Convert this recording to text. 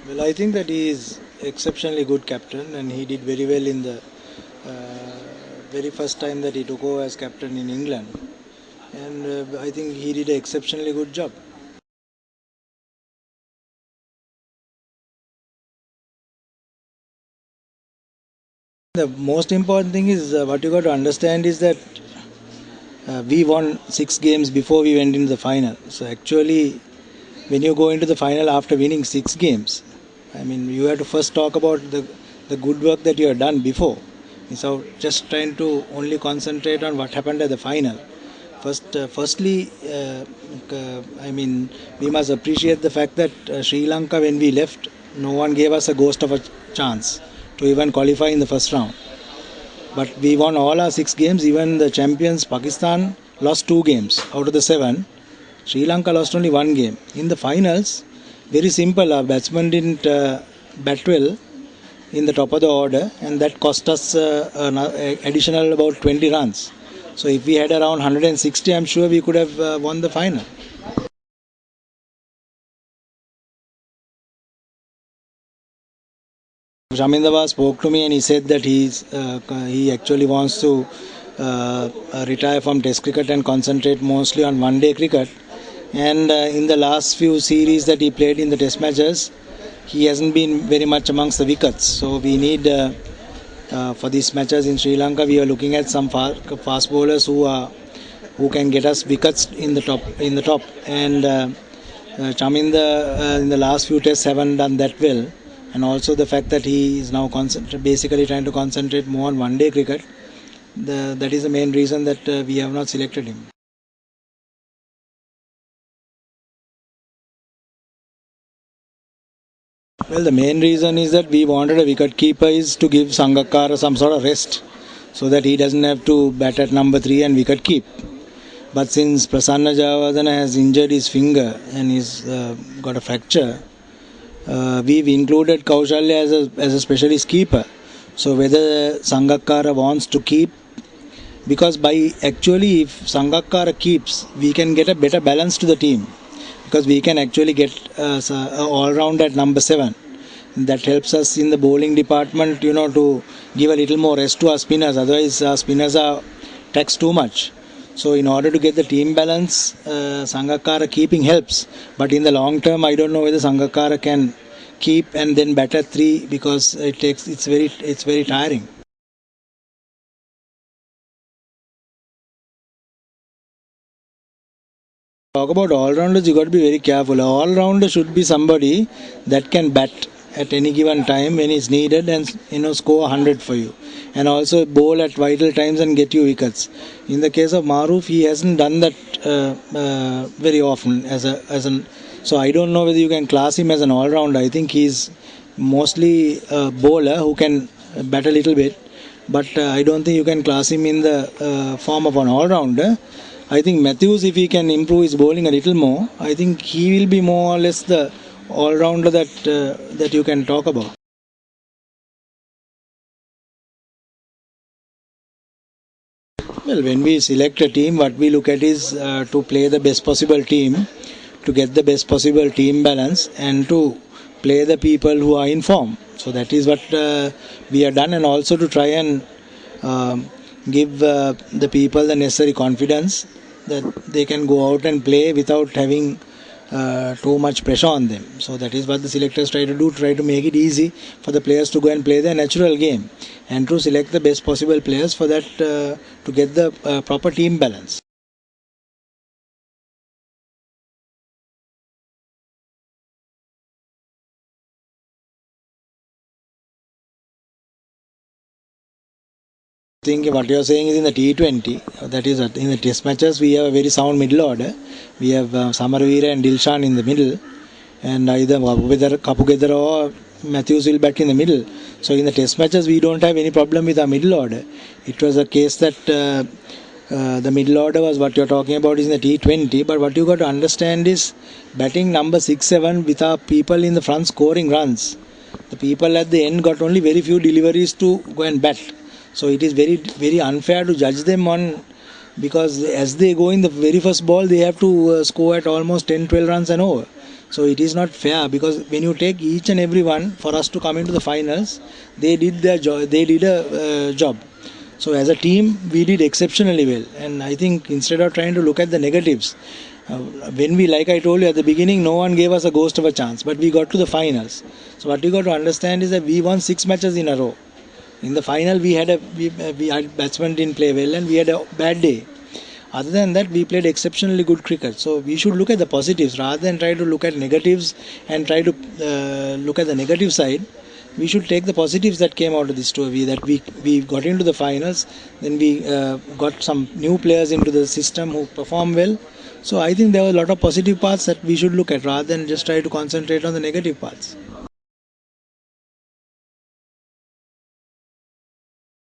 Well, I think that he is exceptionally good captain, and he did very well in the very first time that he took over as captain in England. And I think he did an exceptionally good job. The most important thing is what you got to understand is that we won 6 games before we went into the final. So actually, when you go into the final after winning 6 games, I mean, you have to first talk about the good work that you have done before. So just trying to only concentrate on what happened at the final. Firstly, I mean, we must appreciate the fact that Sri Lanka, when we left, no one gave us a ghost of a chance to even qualify in the first round. But we won all our 6 games. Even the champions Pakistan lost 2 games out of the 7. Sri Lanka lost only 1 game. In the finals, very simple. Our batsmen didn't bat well in the top of the order, and that cost us an additional about 20 runs. So if we had around 160, I'm sure we could have won the final. Shamindawa spoke to me and he said that he actually wants to retire from Test cricket and concentrate mostly on one-day cricket. And in the last few series that he played in the Test matches, he hasn't been very much amongst the wickets. So we need for these matches in Sri Lanka, we are looking at some fast bowlers who can get us wickets in the top. And Chaminda in the last few tests haven't done that well. And also the fact that he is now basically trying to concentrate more on one-day cricket. That is the main reason that we have not selected him. Well, the main reason is that we wanted a wicket keeper is to give Sangakkara some sort of rest so that he doesn't have to bat at number 3 and wicket keep. But since Prasanna Jayawardene has injured his finger and he's got a fracture, we've included Kaushalya as a specialist keeper. So whether Sangakkara wants to keep, because actually if Sangakkara keeps, we can get a better balance to the team, because we can actually get an all-round at number 7. That helps us in the bowling department, to give a little more rest to our spinners. Otherwise, our spinners are taxed too much. So in order to get the team balance, Sangakkara keeping helps. But in the long term, I don't know whether Sangakkara can keep and then bat at 3, because it's very tiring. Talk about all-rounders, you got to be very careful. An all-rounder should be somebody that can bat at any given time when it's needed and score 100 for you, and also bowl at vital times and get you wickets. In the case of Maruf, he hasn't done that very often so I don't know whether you can class him as an all-rounder. I think he's mostly a bowler who can bat a little bit, but I don't think you can class him in the form of an all-rounder. I think Matthews, if he can improve his bowling a little more, I think he will be more or less the all-rounder that you can talk about. Well, when we select a team, what we look at is to play the best possible team, to get the best possible team balance, and to play the people who are in form. So that is what we have done, and also to try and give the people the necessary confidence that they can go out and play without having too much pressure on them. So that is what the selectors try to do, try to make it easy for the players to go and play their natural game, and to select the best possible players for that to get the proper team balance. I think what you are saying is in the T20, that is in the test matches, we have a very sound middle order. We have Samaravira and Dilshan in the middle, and either Kapugedara or Matthews will bat in the middle. So in the test matches, we don't have any problem with our middle order. It was a case that the middle order was what you're talking about is in the T20, but what you got to understand is batting number 6, 7 with our people in the front scoring runs. The people at the end got only very few deliveries to go and bat. So it is very, very unfair to judge them on, because as they go in the very first ball, they have to score at almost 10, 12 runs and over. So it is not fair, because when you take each and every one for us to come into the finals, they did their job. They did a job. So as a team, we did exceptionally well. And I think instead of trying to look at the negatives, when we, like I told you at the beginning, no one gave us a ghost of a chance, but we got to the finals. So what you got to understand is that we won 6 matches in a row. In the final, we had batsmen didn't play well, and we had a bad day. Other than that, we played exceptionally good cricket. So we should look at the positives rather than try to look at negatives and try to look at the negative side. We should take the positives that came out of this tour. We got into the finals, then we got some new players into the system who perform well. So I think there were a lot of positive parts that we should look at rather than just try to concentrate on the negative parts.